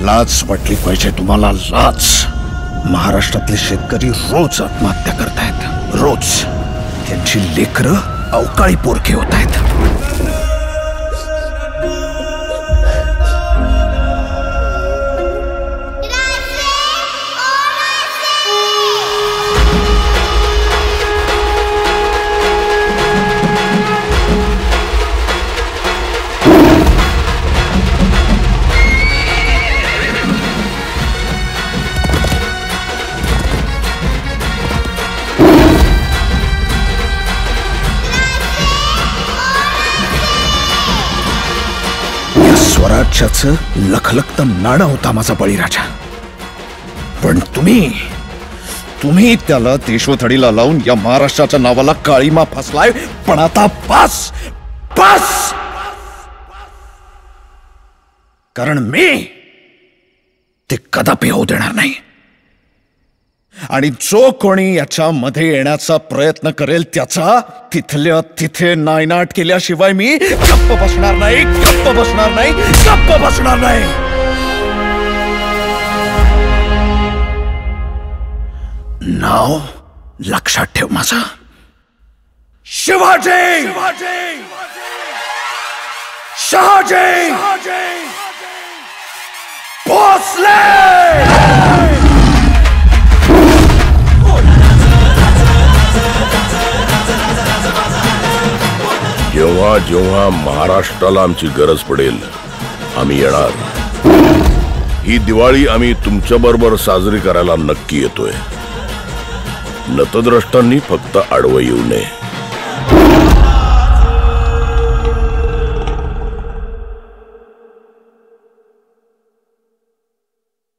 लाज वाटली पाहिजे तुम्हाला, लाज. महाराष्ट्रातले शेतकरी रोज आत्महत्या करतायत, रोज. त्यांची लेकरं अवकाळी पोरके होत आहेत. स्वराज्याचं लखलखतं नाणं होता माझा बळीराजा. पण तुम्ही त्याला देशवथडीला लावून या महाराष्ट्राच्या नावाला काळीमा फसलाय. पण आता बस बस, कारण मी ते कदापि होऊ देणार नाही. आणि जो कोणी याच्यामध्ये येण्याचा प्रयत्न करेल त्याचा तिथल्या तिथे नायनाट केल्याशिवाय मी गप्प बसणार नाही, गप्प बसणार नाही, गप्प बसणार नाही. नाव लक्षात ठेव माझं, शिवाजी, शहाजी भोसले. जेव्हा जेव्हा महाराष्ट्राला आमची गरज पडेल आम्ही येणार. ही दिवाळी आम्ही तुमच्या बरोबर साजरी करायला नक्की येतोय. नतद्रष्टांनी फक्त आडवं येऊ नये.